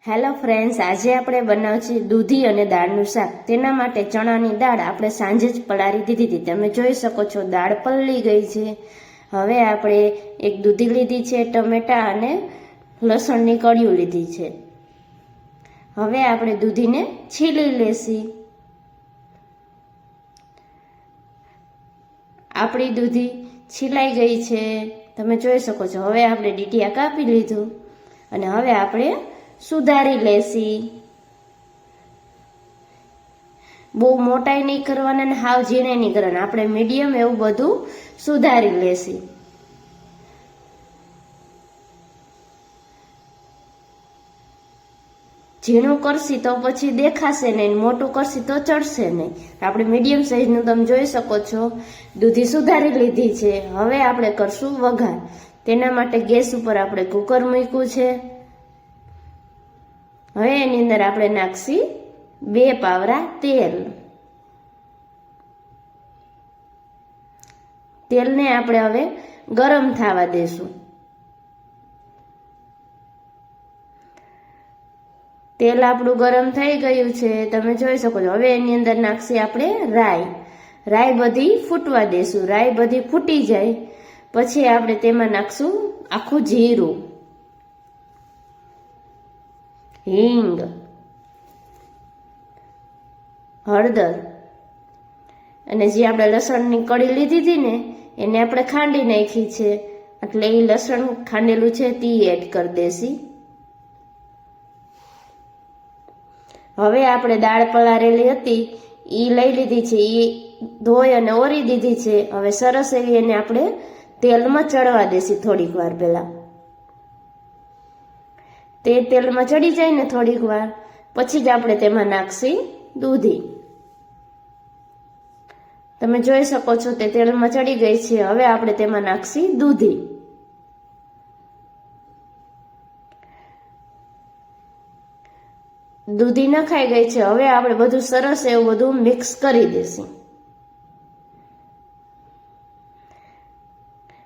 Hello friends, આજે આપણે બનાવશું દૂધી અને દાળનું શાક. તેના માટે ચણાની દાળ આપણે સાંજે જ પલાળી દીધી હતી. તમે જોઈ શકો છો દાળ પલળી ગઈ છે. હવે આપણે એક દૂધી લીધી છે, ટમેટા અને લસણની કળીઓ લીધી છે. હવે આપણે દૂધીને છીલી લેશી. આપણી દૂધી છીલાઈ ગઈ છે, તમે જોઈ શકો છો. હવે આપણે ડીટીયા કાપી લીધું અને હવે આપણે સુધારી લેશી. બહુ મોટાઈ નહીં કરવાના ને હાવ ઝીણે નહીં કરવાના, આપણે મીડિયમ એવું બધું સુધારી લેશી. ઝીણું કરશી તો પછી દેખાશે નહીં, મોટું કરશી તો ચડશે નહીં. આપણે મીડિયમ સાઈઝનું તમે જોઈ શકો છો દૂધી સુધારી લીધી છે. હવે આપણે કરશું વઘાર. તેના માટે ગેસ ઉપર આપણે કુકર મૂક્યું છે. હવે એની અંદર આપણે નાખશી 2 પાવરા તેલ. તેલને આપણે હવે ગરમ થવા દેશું. તેલ આપણું ગરમ થઈ ગયું છે, તમે જોઈ શકો છો. હવે એની અંદર નાખશી આપણે રાઈ. રાઈ બધી ફૂટવા દેશું. રાઈ બધી ફૂટી જાય પછી આપણે તેમાં નાખશું આખું જીરું, હિંગ, હળદર અને જે આપણે લસણની કળી લીધી હતી ને એને આપણે ખાંડી નાખી છે, એટલે એ લસણ ખાંડેલું છે તે એડ કરી દેશી. હવે આપણે દાળ પલાળેલી હતી એ લઈ લીધી છે, એ ધોઈ અને ઓરી દીધી છે. હવે સરસ એવી એને આપણે તેલમાં ચડવા દેશી થોડીક વાર પહેલા. તે તેલમાં ચડી જાય ને થોડીક વાર પછી જ આપણે તેમાં નાખશી દૂધી. તમે જોઈ શકો છો તે તેલમાં ચડી ગઈ છે. હવે આપણે તેમાં નાખશી દૂધી. દૂધી નખાઈ ગઈ છે. હવે આપણે બધું સરસ એવું બધું મિક્સ કરી દેશું.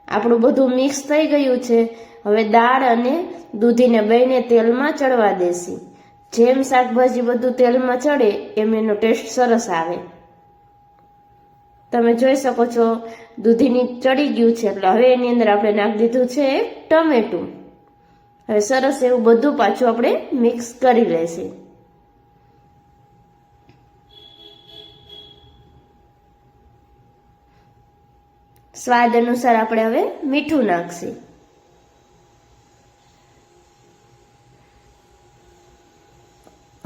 આપણું બધું મિક્સ થઈ ગયું છે. હવે દાળ અને દૂધીને બેને તેલમાં ચડવા દેશી. જેમ શાકભાજી બધું તેલમાં ચડે એમ એનો ટેસ્ટ સરસ આવે. તમે જોઈ શકો છો દૂધીની ચડી ગયું છે, એટલે હવે એની અંદર આપણે નાખી દીધું છે ટમેટું. હવે સરસ એવું બધું પાછું આપણે મિક્સ કરી લેશું. સ્વાદ અનુસાર આપણે હવે મીઠું નાખશું.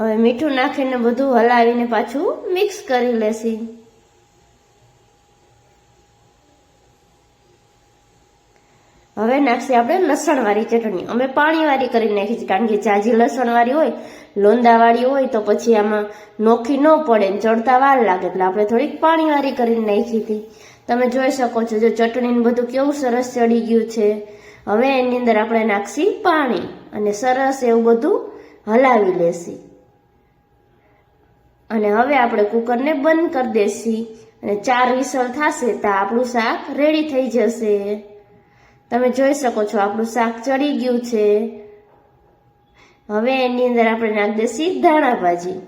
હવે મીઠું નાખીને બધું હલાવીને પાછું મિક્સ કરી લેશી. હવે નાખશી આપણે લસણવાળી ચટણી. અમે પાણીવાળી કરી નાખી છે, કારણ કે જાજી લસણવાળી હોય, લોંદાવાળી હોય તો પછી આમાં નોખી ન પડે ને ચડતા વાર લાગે, એટલે આપણે થોડીક પાણીવાળી કરીને નાખી હતી. તમે જોઈ શકો છો જો ચટણીને બધું કેવું સરસ ચડી ગયું છે. હવે એની અંદર આપણે નાખશી પાણી અને સરસ એવું બધું હલાવી લેશી. અને હવે આપણે કુકરને બંધ કરી દેશી અને 4 વિસલ થશે તો આપણું શાક રેડી થઈ જશે. તમે જોઈ શકો છો આપણું શાક ચડી ગયું છે. હવે એની અંદર આપણે નાખી દેશી ધાણા ભાજી.